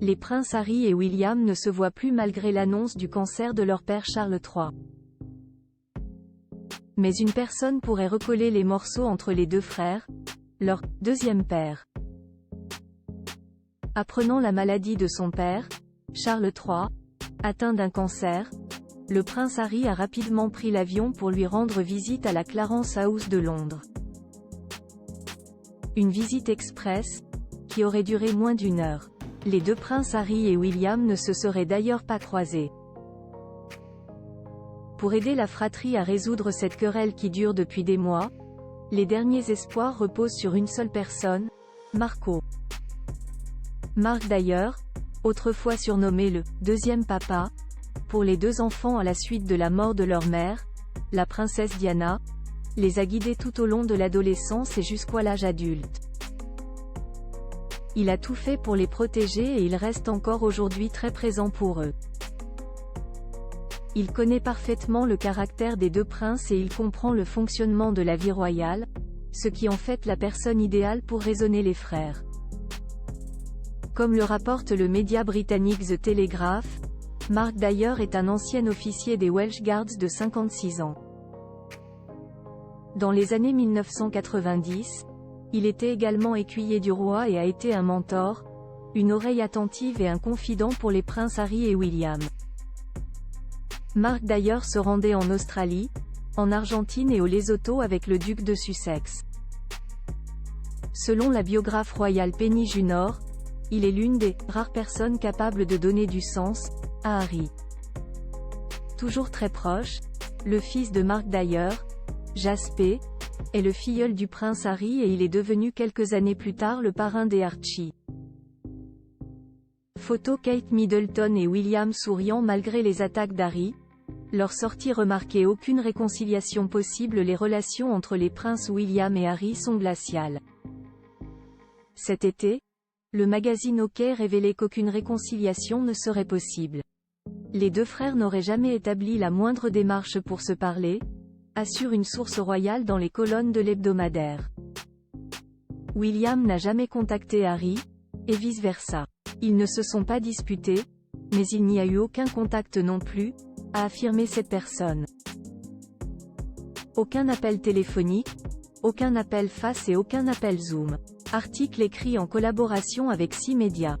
les princes Harry et William ne se voient plus malgré l'annonce du cancer de leur père Charles III. Mais une personne pourrait recoller les morceaux entre les deux frères, leur deuxième père. Apprenant la maladie de son père, Charles III, atteint d'un cancer, le prince Harry a rapidement pris l'avion pour lui rendre visite à la Clarence House de Londres. Une visite express, qui aurait duré moins d'1 heure. Les deux princes Harry et William ne se seraient d'ailleurs pas croisés. Pour aider la fratrie à résoudre cette querelle qui dure depuis des mois, les derniers espoirs reposent sur une seule personne, Marco. Mark d'ailleurs, autrefois surnommé le « deuxième papa », pour les deux enfants à la suite de la mort de leur mère, la princesse Diana, les a guidés tout au long de l'adolescence et jusqu'à l'âge adulte. Il a tout fait pour les protéger et il reste encore aujourd'hui très présent pour eux. Il connaît parfaitement le caractère des deux princes et il comprend le fonctionnement de la vie royale, ce qui en fait la personne idéale pour raisonner les frères. Comme le rapporte le média britannique The Telegraph, Mark Dyer est un ancien officier des Welsh Guards de 56 ans. Dans les années 1990, il était également écuyer du roi et a été un mentor, une oreille attentive et un confident pour les princes Harry et William. Mark Dyer se rendait en Australie, en Argentine et au Lesotho avec le duc de Sussex. Selon la biographe royale Penny Junor, il est l'une des rares personnes capables de donner du sens à Harry. Toujours très proche, le fils de Mark Dyer, Jasper, est le filleul du prince Harry et il est devenu quelques années plus tard le parrain des Archie. Photo Kate Middleton et William souriant malgré les attaques d'Harry. Leur sortie remarquée aucune réconciliation possible. Les relations entre les princes William et Harry sont glaciales. Cet été, le magazine OK révélait qu'aucune réconciliation ne serait possible. Les deux frères n'auraient jamais établi la moindre démarche pour se parler, assure une source royale dans les colonnes de l'hebdomadaire. William n'a jamais contacté Harry, et vice-versa. Ils ne se sont pas disputés, mais il n'y a eu aucun contact non plus, a affirmé cette personne. Aucun appel téléphonique, aucun appel face et aucun appel Zoom. Article écrit en collaboration avec 6 médias.